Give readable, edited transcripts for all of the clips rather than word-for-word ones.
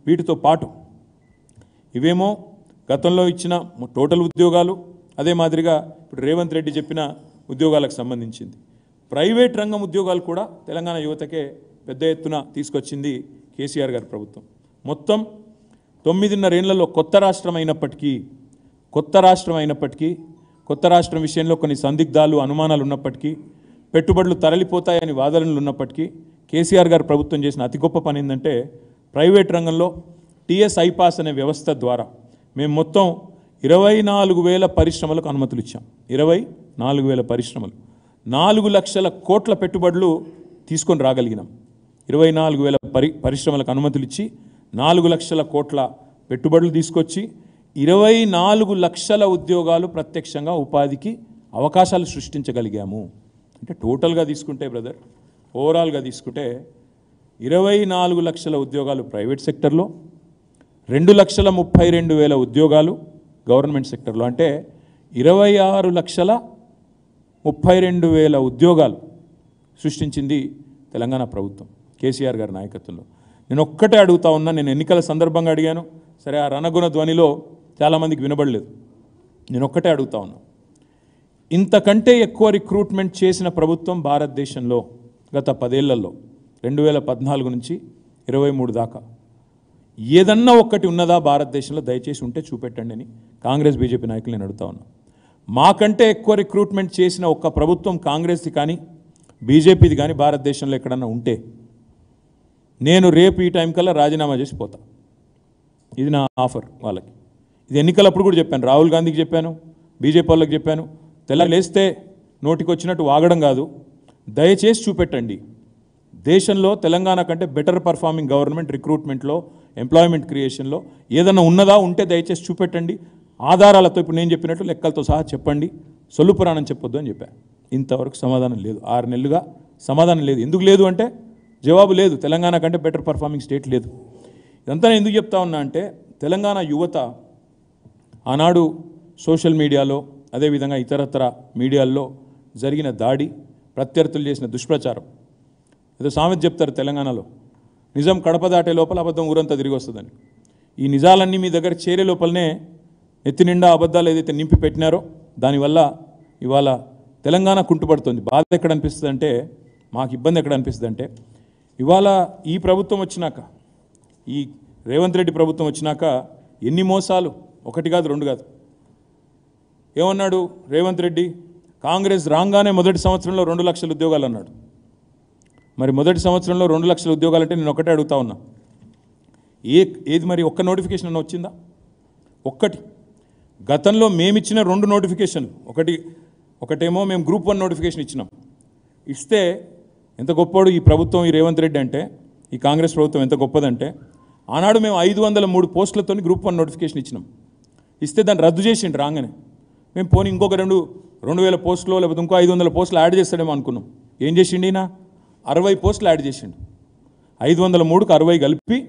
వీటితో పాటు ఇవేమో గతంలో ఇచ్చిన టోటల్ ఉద్యోగాలు, అదే మాదిరిగా ఇప్పుడు రేవంత్ రెడ్డి చెప్పిన ఉద్యోగాలకు సంబంధించింది. ప్రైవేట్ రంగం ఉద్యోగాలు కూడా తెలంగాణ యువతకే పెద్ద ఎత్తున తీసుకొచ్చింది కేసీఆర్ గారి ప్రభుత్వం. మొత్తం 9.5 ఏళ్లలో కొత్త రాష్ట్రం అయినప్పటికీ కొత్త రాష్ట్రం విషయంలో కొన్ని సందిగ్ధాలు, అనుమానాలు ఉన్నప్పటికీ, పెట్టుబడులు తరలిపోతాయని వాదనలు ఉన్నప్పటికీ కేసీఆర్ గారు ప్రభుత్వం చేసిన అతి గొప్ప పని ఏంటంటే ప్రైవేట్ రంగంలో టీఎస్ ఐపాస్ అనే వ్యవస్థ ద్వారా మేము మొత్తం 24,000 పరిశ్రమలకు అనుమతులు ఇచ్చాం. 24,000 పరిశ్రమలు, 4 లక్షల కోట్ల పెట్టుబడులు తీసుకొని రాగలిగినాం. 24,000 పరిశ్రమలకు అనుమతులు ఇచ్చి 4 లక్షల కోట్ల పెట్టుబడులు తీసుకొచ్చి 24 లక్షల ఉద్యోగాలు ప్రత్యక్షంగా ఉపాధికి అవకాశాలు సృష్టించగలిగాము. అంటే టోటల్గా తీసుకుంటే బ్రదర్, ఓవరాల్గా తీసుకుంటే 24 లక్షల ఉద్యోగాలు ప్రైవేట్ సెక్టర్లో, 2,32,000 ఉద్యోగాలు గవర్నమెంట్ సెక్టర్లో, అంటే 26,32,000 ఉద్యోగాలు సృష్టించింది తెలంగాణ ప్రభుత్వం కేసీఆర్ గారి నాయకత్వంలో. నేను ఒక్కటే అడుగుతా ఉన్నా, నేను ఎన్నికల సందర్భంగా అడిగాను, సరే ఆ రణగుణ ధ్వనిలో చాలామందికి వినబడలేదు. నేను ఒక్కటే అడుగుతా ఉన్నా, ఇంతకంటే ఎక్కువ రిక్రూట్మెంట్ చేసిన ప్రభుత్వం భారతదేశంలో గత 10 ఏళ్లలో 2014 నుంచి 23 దాకా ఏదన్నా ఒక్కటి ఉన్నదా భారతదేశంలో? దయచేసి ఉంటే చూపెట్టండి అని కాంగ్రెస్ బీజేపీ నాయకులు నేను అడుగుతా ఉన్నా. మాకంటే ఎక్కువ రిక్రూట్మెంట్ చేసిన ఒక్క ప్రభుత్వం కాంగ్రెస్ది కానీ బీజేపీది కానీ భారతదేశంలో ఎక్కడన్నా ఉంటే నేను రేపు ఈ టైం కల్లా రాజీనామా చేసి పోతా. ఇది నా ఆఫర్ వాళ్ళకి. ఇది ఎన్నికలప్పుడు కూడా చెప్పాను, రాహుల్ గాంధీకి చెప్పాను, బీజేపీ వాళ్ళకి చెప్పాను. లేస్తే నోటికి వచ్చినట్టు వాగడం కాదు, దయచేసి చూపెట్టండి దేశంలో తెలంగాణ కంటే బెటర్ పర్ఫార్మింగ్ గవర్నమెంట్ రిక్రూట్మెంట్లో, ఎంప్లాయ్మెంట్ క్రియేషన్లో ఏదన్నా ఉన్నదా ఉంటే దయచేసి చూపెట్టండి. ఆధారాలతో ఇప్పుడు నేను చెప్పినట్లు లెక్కలతో సహా చెప్పండి, సొల్లు పురాణం చెప్పొద్దు అని చెప్పాను. ఇంతవరకు సమాధానం లేదు. 6 నెలలుగా సమాధానం లేదు. ఎందుకు లేదు అంటే జవాబు లేదు. తెలంగాణ కంటే బెటర్ పర్ఫార్మింగ్ స్టేట్ లేదు. ఇదంతా నేను ఎందుకు చెప్తా ఉన్నా అంటే తెలంగాణ యువత ఆనాడు సోషల్ మీడియాలో, అదేవిధంగా ఇతరత్ర మీడియాల్లో జరిగిన దాడి, ప్రత్యర్థులు చేసిన దుష్ప్రచారం, ఏదో సామెత చెప్తారు తెలంగాణలో, నిజం కడప దాటే లోపల అబద్ధం ఊరంతా తిరిగి వస్తుందని. ఈ నిజాలన్నీ మీ దగ్గర చేరే లోపలనే ఎత్తి నిండా అబద్ధాలు ఏదైతే నింపి పెట్టినారో దానివల్ల ఇవాళ తెలంగాణ కుంటుపడుతుంది. బాధ ఎక్కడ అనిపిస్తుంది అంటే, మాకు ఇబ్బంది ఎక్కడ అనిపిస్తుంది అంటే, ఇవాళ ఈ ప్రభుత్వం వచ్చినాక, ఈ రేవంత్ రెడ్డి ప్రభుత్వం వచ్చినాక ఎన్ని మోసాలు, 1 కాదు 2 కాదు. ఏమన్నాడు రేవంత్ రెడ్డి? కాంగ్రెస్ రాగానే మొదటి సంవత్సరంలో 2 లక్షల ఉద్యోగాలు అన్నాడు. మరి మొదటి సంవత్సరంలో 2 లక్షల ఉద్యోగాలు అంటే నేను ఒకటే అడుగుతా ఉన్నా, ఏది మరి ఒక్క నోటిఫికేషన్ అన్న వచ్చిందా? ఒక్కటి. గతంలో మేమిచ్చిన 2 నోటిఫికేషన్లు, ఒకటేమో మేము గ్రూప్ 1 నోటిఫికేషన్ ఇచ్చినాం. ఇస్తే ఎంత గొప్పవాడు ఈ ప్రభుత్వం, ఈ రేవంత్ రెడ్డి అంటే, ఈ కాంగ్రెస్ ప్రభుత్వం ఎంత గొప్పదంటే, ఆనాడు మేము 503 పోస్టులతో గ్రూప్ 1 నోటిఫికేషన్ ఇచ్చినాం. ఇస్తే దాన్ని రద్దు చేసిండు రాగానే. మేము పోనీ ఇంకొక 2,000 పోస్టులు లేకపోతే ఇంకో 500 పోస్టులు యాడ్ చేస్తాడేమో అనుకున్నాం. ఏం చేసిండు ఈయన? 60 పోస్టులు యాడ్ చేసిండు. 503కు 60 కలిపి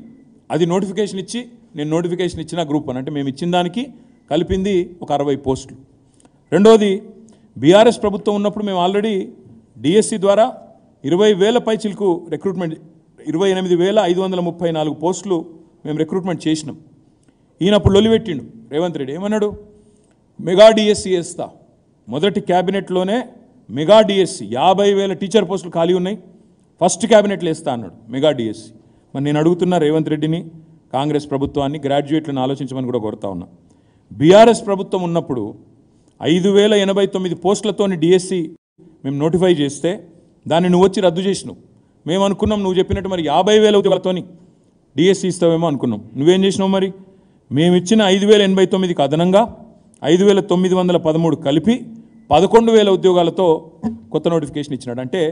అది నోటిఫికేషన్ ఇచ్చి, నేను నోటిఫికేషన్ ఇచ్చిన గ్రూప్ 1 అంటే మేము ఇచ్చిన దానికి కలిపింది ఒక 60 పోస్టులు. రెండోది, బీఆర్ఎస్ ప్రభుత్వం ఉన్నప్పుడు మేము ఆల్రెడీ డిఎస్సి ద్వారా 20,000 పైచిలకు రిక్రూట్మెంట్, 28,534 పోస్టులు మేము రిక్రూట్మెంట్ చేసినాం. ఈయనప్పుడు లొలిపెట్టిండు రేవంత్ రెడ్డి. ఏమన్నాడు? మెగా డిఎస్సి వేస్తా. మొదటి క్యాబినెట్లోనే మెగా డిఎస్సి 50,000 టీచర్ పోస్టులు ఖాళీ ఉన్నాయి, ఫస్ట్ క్యాబినెట్లో వేస్తా అన్నాడు మెగా డిఎస్సి. మరి నేను అడుగుతున్నా రేవంత్ రెడ్డిని, కాంగ్రెస్ ప్రభుత్వాన్ని, గ్రాడ్యుయేట్లను ఆలోచించమని కూడా కోరుతా ఉన్నా. బీఆర్ఎస్ ప్రభుత్వం ఉన్నప్పుడు 5,089 పోస్టులతోని డిఎస్సి మేము నోటిఫై చేస్తే దాన్ని నువ్వు వచ్చి రద్దు చేసినావు. మేము అనుకున్నాం నువ్వు చెప్పినట్టు మరి 50,000 ఉద్యోగాలతోని డిఎస్సి ఇస్తావేమో అనుకున్నాం. నువ్వేం చేసినావు మరి? మేము ఇచ్చిన 5,089కి అదనంగా 5,913 కలిపి 11,000 ఉద్యోగాలతో కొత్త నోటిఫికేషన్ ఇచ్చినాడు. అంటే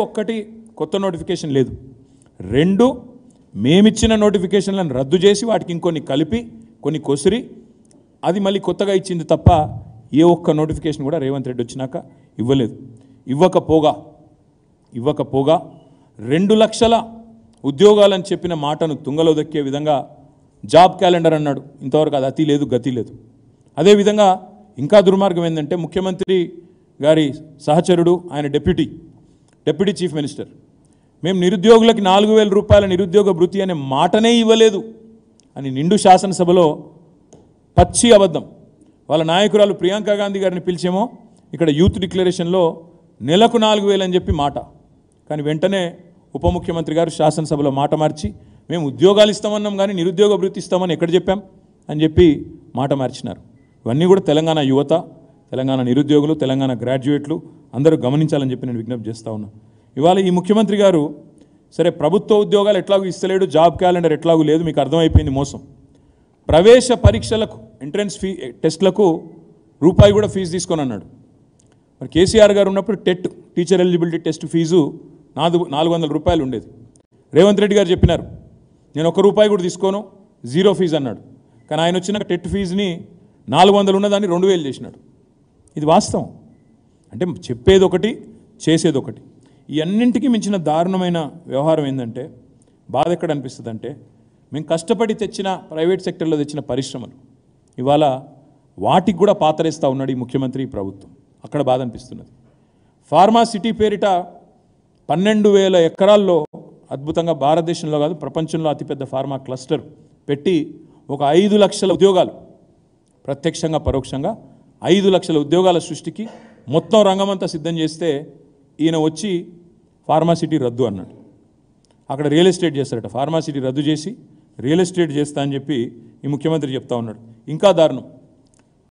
ఒక్కటి కొత్త నోటిఫికేషన్ లేదు. 2 మేమిచ్చిన నోటిఫికేషన్లను రద్దు చేసి వాటికి ఇంకొన్ని కలిపి కొన్ని కొసిరి అది మళ్ళీ కొత్తగా ఇచ్చింది తప్ప ఏ ఒక్క నోటిఫికేషన్ కూడా రేవంత్ రెడ్డి వచ్చినాక ఇవ్వలేదు. ఇవ్వకపోగా 2 లక్షల ఉద్యోగాలని చెప్పిన మాటను తుంగలో దక్కే విధంగా జాబ్ క్యాలెండర్ అన్నాడు. ఇంతవరకు అది అతి లేదు, గతి లేదు. అదేవిధంగా ఇంకా దుర్మార్గం ఏంటంటే, ముఖ్యమంత్రి గారి సహచరుడు, ఆయన డిప్యూటీ చీఫ్ మినిస్టర్ మేము నిరుద్యోగులకి 4,000 రూపాయల నిరుద్యోగ భృతి అనే మాటనే ఇవ్వలేదు అని నిండు శాసనసభలో పచ్చి అబద్ధం. వాళ్ళ నాయకురాలు ప్రియాంక గాంధీ గారిని పిలిచేమో ఇక్కడ యూత్ డిక్లరేషన్లో నెలకు 4,000 అని చెప్పి మాట, కానీ వెంటనే ఉప ముఖ్యమంత్రి గారు శాసనసభలో మాట మార్చి మేము ఉద్యోగాలు ఇస్తామన్నాం కానీ నిరుద్యోగ భృతి ఇస్తామని ఎక్కడ చెప్పాం అని చెప్పి మాట మార్చినారు. ఇవన్నీ కూడా తెలంగాణ యువత, తెలంగాణ నిరుద్యోగులు, తెలంగాణ గ్రాడ్యుయేట్లు అందరూ గమనించాలని చెప్పి నేను విజ్ఞప్తి చేస్తూ ఉన్నాను. ఇవాళ ఈ ముఖ్యమంత్రి గారు సరే ప్రభుత్వ ఉద్యోగాలు ఎట్లాగూ ఇస్తలేడు, జాబ్ క్యాలెండర్ ఎట్లాగూ లేదు, మీకు అర్థమైపోయింది మోసం. ప్రవేశ పరీక్షలకు ఎంట్రన్స్ టెస్ట్లకు రూపాయి కూడా ఫీజు తీసుకొని అన్నాడు. మరి కేసీఆర్ గారు ఉన్నప్పుడు టీచర్ ఎలిజిబిలిటీ టెస్ట్ ఫీజు 400 రూపాయలు ఉండేది. రేవంత్ రెడ్డి గారు చెప్పినారు నేను ₹1 కూడా తీసుకోను, జీరో ఫీజు అన్నాడు. కానీ ఆయన వచ్చిన టెట్ ఫీజుని 400 ఉన్నదాన్ని 2,000 చేసినాడు. ఇది వాస్తవం. అంటే చెప్పేది ఒకటి, చేసేది ఒకటి. ఈ అన్నింటికి మించిన దారుణమైన వ్యవహారం ఏంటంటే, బాధ ఎక్కడ అనిపిస్తుంది అంటే, మేము కష్టపడి తెచ్చిన ప్రైవేట్ సెక్టర్లో తెచ్చిన పరిశ్రమలు ఇవాళ వాటికి కూడా పాతరేస్తూ ఉన్నాడు ఈ ముఖ్యమంత్రి, ఈ ప్రభుత్వం. అక్కడ బాధ అనిపిస్తున్నది. ఫార్మా సిటీ పేరిట 12,000 ఎకరాల్లో అద్భుతంగా భారతదేశంలో కాదు ప్రపంచంలో అతిపెద్ద ఫార్మా క్లస్టర్ పెట్టి ఒక 5 లక్షల ఉద్యోగాలు, ప్రత్యక్షంగా పరోక్షంగా 5 లక్షల ఉద్యోగాల సృష్టికి మొత్తం రంగమంతా సిద్ధం చేస్తే ఈయన వచ్చి ఫార్మాసిటీ రద్దు అన్నాడు. అక్కడ రియల్ ఎస్టేట్ చేస్తారట, ఫార్మాసిటీ రద్దు చేసి రియల్ ఎస్టేట్ చేస్తా అని చెప్పి ఈ ముఖ్యమంత్రి చెప్తా ఉన్నాడు. ఇంకా దారుణం,